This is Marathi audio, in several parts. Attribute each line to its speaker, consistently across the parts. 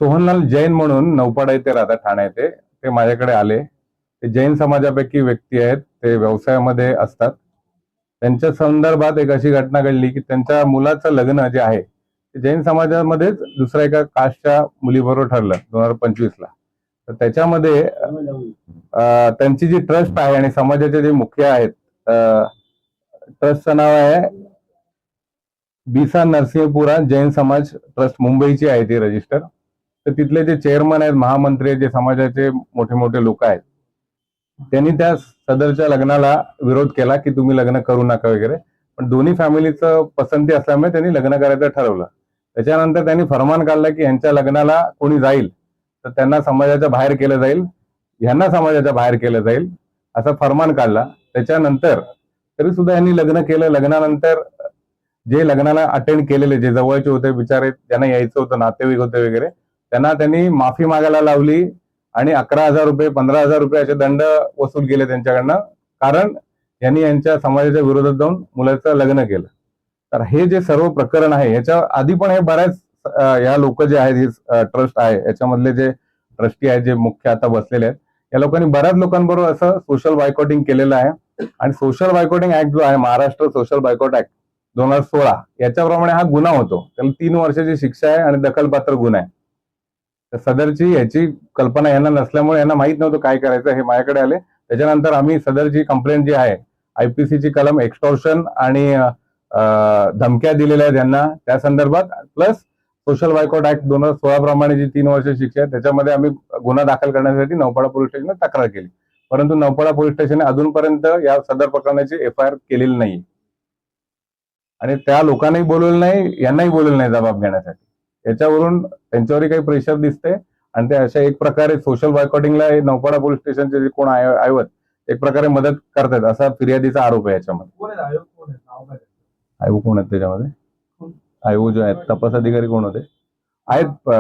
Speaker 1: सोहनलाल जैन म्हणून नौपाडा येथे राहतात, ठाणे येथे. ते माझ्याकडे आले. ते जैन समाजापैकी व्यक्ती आहेत. ते व्यवसायामध्ये असतात. त्यांच्या संदर्भात एक अशी घटना घडली की त्यांच्या मुलाचं लग्न जे आहे ते जैन समाजामध्येच दुसऱ्या एका कास्टच्या मुलीबरोबर ठरलं 2025ला. तर त्याच्यामध्ये त्यांची जी ट्रस्ट आहे आणि समाजाचे जे मुख्य आहेत, ट्रस्टचं नाव आहे बिसा नरसिंहपुरा जैन समाज ट्रस्ट, मुंबईची आहे ती रजिस्टर. तर तिथले जे चेअरमन आहेत, महामंत्री आहेत, जे समाजाचे मोठे मोठे लोक आहेत, त्यांनी त्या सदरच्या लग्नाला विरोध केला की तुम्ही लग्न करू नका वगैरे. पण दोन्ही फॅमिलीचं पसंती असल्यामुळे त्यांनी लग्न करायचं ठरवलं. त्याच्यानंतर त्यांनी फरमान काढला की यांच्या लग्नाला कोणी जाईल तर त्यांना समाजाच्या बाहेर केलं जाईल, यांना समाजाच्या बाहेर केलं जाईल, असा फरमान काढला. त्याच्यानंतर तरी सुद्धा यांनी लग्न केलं. लग्नानंतर जे लग्नाला अटेंड केलेले, जे जवळचे होते बिचारे, ज्यांना यायचं होतं, नातेवाईक होते वगैरे, त्यांनी माफी मागायला लावली आणि 11,000 रुपये 15,000 रुपये असे दंड वसूल केले त्यांच्याकडनं, कारण यांनी यांच्या समाजाच्या विरोधात जाऊन मुलाचं लग्न केलं. तर हे जे सर्व प्रकरण आहे, याच्या आधी पण हे बऱ्याच या लोक जे आहेत, हे ट्रस्ट आहे, याच्यामधले जे ट्रस्टी आहेत, जे मुख्य आता बसलेले आहेत, या लोकांनी बऱ्याच लोकांबरोबर असं सोशल बायकॉटिंग केलेलं आहे. आणि सोशल बायकॉटिंग ऍक्ट जो आहे, महाराष्ट्र सोशल बायकॉट ऍक्ट 2016, याच्याप्रमाणे हा गुन्हा होतो. त्याला 3 वर्षाची शिक्षा आहे आणि दखलपात्र गुन्हा आहे. तर सदरची याची कल्पना यांना नसल्यामुळे यांना माहित नव्हतं काय करायचं. हे माझ्याकडे आले. त्याच्यानंतर आम्ही सदरची कंप्लेंट जी आहे, आयपीसीची कलम एक्स्टॉर्शन आणि धमक्या दिलेल्या आहेत यांना, त्या संदर्भात, प्लस सोशल बायकॉट ऍक्ट 2016 प्रमाणे जी 3 वर्ष शिक्षा आहे, त्याच्यामध्ये आम्ही गुन्हा दाखल करण्यासाठी नौपाडा पोलीस स्टेशनला तक्रार केली. परंतु नौपाडा पोलीस स्टेशनने अजूनपर्यंत या सदर प्रकरणाची FIR केलेली नाही. आणि त्या लोकांनाही बोलवलं नाही, यांनाही बोलवलं नाही जबाब घेण्यासाठी. याच्यावरून त्यांच्यावरही काही प्रेशर दिसते आणि ते अशा एक प्रकारे सोशल बायकॉटिंगला नौपाडा पोलीस स्टेशनचे जे कोण आयोत एक प्रकारे मदत करतात, असा फिर्यादीचा आरोप आहे याच्यामध्ये. आयोग कोण आहेत त्याच्यामध्ये? आयोग जो आहेत, तपास अधिकारी कोण होते? आहेत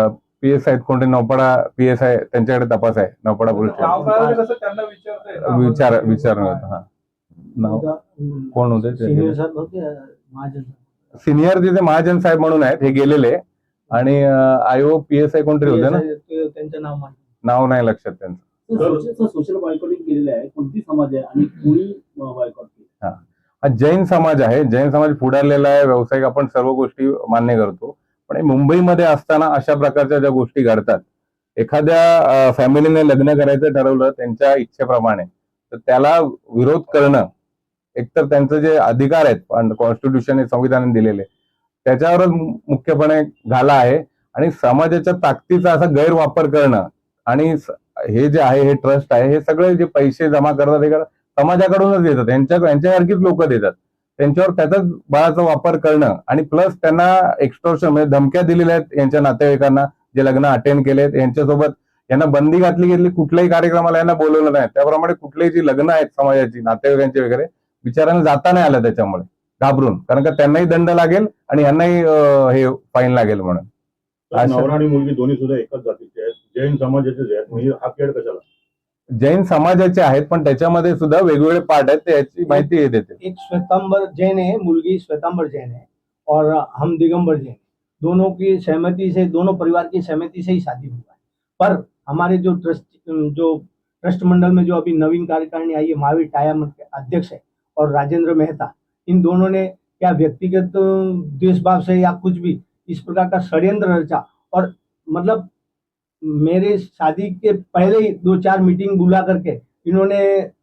Speaker 1: PS आहेत कोणते, नौपाडा PS आहे, त्यांच्याकडे तपास आहे नौपाडा पोलीस स्टेशन. विचारून होतं. हा, नाव कोण होते? सिनियर तिथे महाजन साहेब म्हणून आहेत, हे गेलेले. आणि आयोग PSI कोणतरी होते ना,
Speaker 2: त्यांचं
Speaker 1: नाव नाही लक्षात त्यांचं.
Speaker 2: सोशल बायकॉटिंग केलेलं आहे, कोणती समाज आहे आणि कोणी बायकॉट केलं?
Speaker 1: हा जैन समाज आहे. जैन समाज पुढारलेला आहे, व्यावसायिक, आपण सर्व गोष्टी मान्य करतो. पण मुंबईमध्ये असताना अशा प्रकारच्या ज्या गोष्टी घडतात, एखाद्या फॅमिलीने लग्न करायचं ठरवलं त्यांच्या इच्छेप्रमाणे, तर त्याला विरोध करणं एकतर त्यांचं जे अधिकार आहेत कॉन्स्टिट्यूशन संविधानाने दिलेले, त्याच्यावरच मुख्यपणे घाला आहे. आणि समाजाच्या ताकदीचा असा गैरवापर करणं, आणि हे जे आहे, हे ट्रस्ट आहे, हे सगळे जे पैसे जमा करतात हे समाजाकडूनच देतात, यांच्यासारखीच लोक देतात, त्यांच्यावर त्याचाच बळाचा वापर करणं. आणि प्लस त्यांना एक्स्टॉर्शन म्हणजे धमक्या दिलेल्या आहेत यांच्या नातेवाईकांना, जे लग्न अटेंड केलेत, यांच्यासोबत यांना बंदी घातली, कुठल्याही कार्यक्रमाला यांना बोलवलं नाही. त्याप्रमाणे कुठलेही जी लग्न आहेत समाजाची, नातेवाईकांची वगैरे, बिचारांना जाता नाही आलं त्याच्यामुळे, घाबरून, कारण का त्यांनाही दंड लागेल आणि यांनाही हे फाईन लागेल म्हणून.
Speaker 3: नवरा आणि मुलगी दोन्ही सुद्धा एकाच जातीचे आहेत, जैन समाजाचे आहेत, म्हणजे हा खेळ कशाला?
Speaker 1: जैन समाजाचे आहेत, पण त्याच्यामध्ये सुद्धा वेगवेगळे पार्ट आहेत, याची माहिती देते.
Speaker 2: एक श्वेतांबर जैन है, मुलगी श्वेतांबर जैन है, और हम दिगंबर जैन, दोनों की सहमति से, दोनों परिवार की सहमति से ही शादी हुआ है. पर हमारे जो ट्रस्ट मंडल में जो अभी नवीन कार्यकारिणी आई है, महावीर टाया अध्यक्ष है और राजेंद्र मेहता, इन दोनों ने क्या व्यक्तिगत द्वेषभाव से या कुछ भी इस प्रकार का षड्यंत्र रचा, और मतलब मेरे शादी के पहले ही 2-4 मीटिंग बुला करके इन्होंने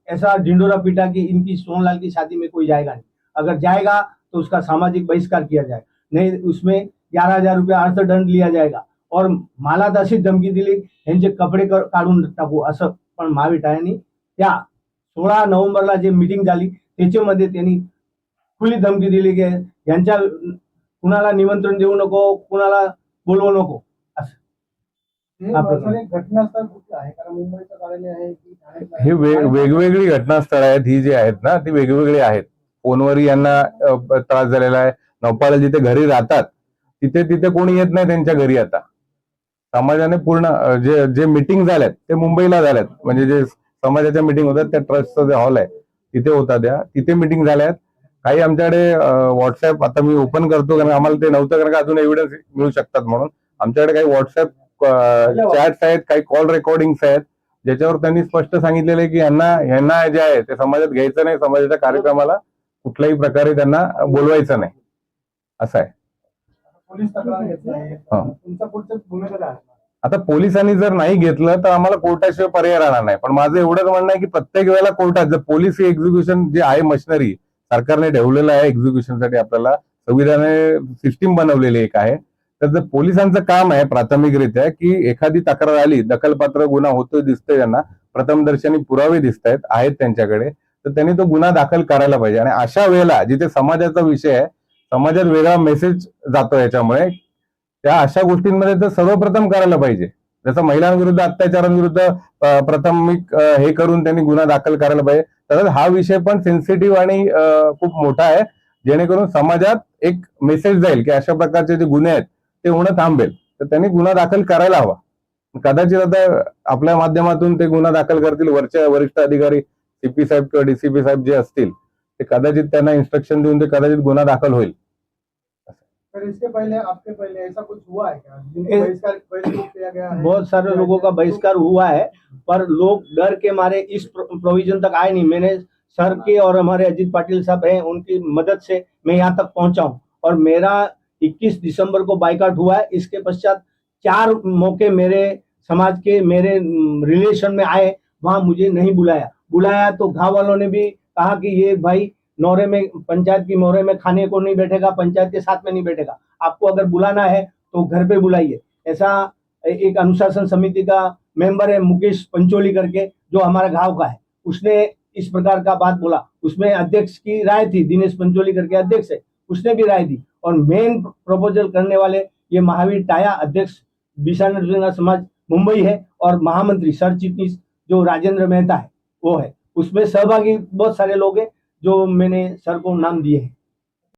Speaker 2: ऐसा ढिंडोरा पीटा कि इनकी सोहनलाल की शादी में कोई जाएगा नहीं, अगर जाएगा तो उसका सामाजिक बहिष्कार किया जाएगा, नहीं उसमें 11,000 रुपये अर्थदंड लिया जाएगा, और मला तशी धमकी दिली यांचे कपडे काढून टाकू असं. पण महावीर टायांनी त्या 16 नोव्हेंबरला जे मीटिंग झाली त्याच्यामध्ये त्यांनी खुली धमकी दिली की यांच्या कुणाला निमंत्रण देऊ नको, कुणाला बोलवू नको असं. घटनास्थळ कुठे आहे? कारण मुंबईचं कार्यालय आहे,
Speaker 1: हे वेगवेगळी घटनास्थळ आहेत, ही जी आहेत ना, ती वेगवेगळी आहेत. फोनवरही यांना त्रास झालेला आहे. नौपाडा जिथे घरी राहतात तिथे कोणी येत नाही त्यांच्या घरी. आता समाजाने पूर्ण जे मीटिंग झाल्यात ते मुंबईला झाल्यात, म्हणजे जे समाजाच्या मीटिंग होतात त्या ट्रस्टचा जे हॉल आहे तिथे होता, तिथे मीटिंग झाल्यात. काही आमच्याकडे व्हॉट्सअप, आता मी ओपन करतो कारण आम्हाला ते नव्हतं, कारण का अजून एव्हिडन्स मिळू शकतात म्हणून आमच्याकडे काही व्हॉट्सअप चॅट्स आहेत, काही कॉल रेकॉर्डिंग्स आहेत, ज्याच्यावर त्यांनी स्पष्ट सांगितलेलं आहे की यांना जे आहे ते समाजात घ्यायचं नाही, समाजाच्या कार्यक्रमाला कुठल्याही प्रकारे त्यांना बोलवायचं नाही, असं आहे.
Speaker 4: पोलीस तक्रार घेतली आहे.
Speaker 1: हा.
Speaker 4: तुमचा पुढचं भूमिका काय आहे?
Speaker 1: आता पोलिसांनी जर नाही घेतलं तर आम्हाला कोर्टाशिवाय पर्याय राहणार नाही. पण माझं एवढंच म्हणणं आहे की प्रत्येक वेळेला कोर्टात जर पोलीस एक्झिक्युशन जे आहे मशिनरी सरकारने ठेवलेलं आहे एक्झिक्युशनसाठी, आपल्याला संविधानाने सिस्टीम बनवलेली एक आहे, तर जर पोलिसांचं काम आहे प्राथमिकरित्या की एखादी तक्रार आली, दखलपात्र गुन्हा होतोय दिसतोय, त्यांना प्रथमदर्शनी पुरावे दिसत आहेत त्यांच्याकडे, तर त्यांनी तो गुन्हा दाखल करायला पाहिजे. आणि अशा वेळेला जिथे समाजाचा विषय आहे, समाजात वेगळा मेसेज जातो याच्यामुळे, त्या अशा गोष्टींमध्ये तर सर्वप्रथम करायला पाहिजे. जसं महिलांविरुद्ध अत्याचारांविरुद्ध प्राथमिक हे करून त्यांनी गुन्हा दाखल करायला पाहिजे, तसंच हा विषय पण सेन्सिटिव्ह आणि खूप मोठा आहे, जेणेकरून समाजात एक मेसेज जाईल की अशा प्रकारचे जे गुन्हे आहेत ते होणं थांबेल, तर त्यांनी गुन्हा दाखल करायला हवा. कदाचित आता आपल्या माध्यमातून ते गुन्हा दाखल करतील, वरिष्ठ अधिकारी सीपी साहेब किंवा डीसीपी साहेब जे असतील ते कदाचित त्यांना इन्स्ट्रक्शन देऊन ते कदाचित गुन्हा दाखल होईल.
Speaker 4: फिर इसके पहले आपके पहले ऐसा कुछ हुआ है क्या जिनको
Speaker 2: इस-
Speaker 4: बहिष्कार किया गया है?
Speaker 2: बहुत सारे लोगों का बहिष्कार हुआ है, पर लोग डर के मारे इस प्रोविजन तक आए नहीं. मैंने सर के और हमारे अजीत पाटिल साहब हैं, उनकी मदद से मैं यहाँ तक पहुंचा हूँ. और मेरा 21 दिसंबर को बाइकआउट हुआ है. इसके पश्चात 4 मौके मेरे समाज के मेरे रिलेशन में आए, वहां मुझे नहीं बुलाया तो गाँव वालों ने भी कहा कि ये भाई नौरे में, पंचायत की मोहरे में खाने को नहीं बैठेगा, पंचायत के साथ में नहीं बैठेगा, आपको अगर बुलाना है तो घर पे बुलाइए. ऐसा एक अनुशासन समिति का मेंबर है मुकेश पंचोली करके, जो हमारे गांव का है, उसने इस प्रकार का बात बोला. उसमें अध्यक्ष की राय थी, दिनेश पंचोली करके अध्यक्ष है, उसने भी राय दी. और मेन प्रपोजल करने वाले ये महावीर टाया, अध्यक्ष बिशानर समाज मुंबई है, और महामंत्री सर चिटनीस जो राजेंद्र मेहता है वो है. उसमें सहभागी बहुत सारे लोग हैं जो मैंने सर को नाम दिए हैं.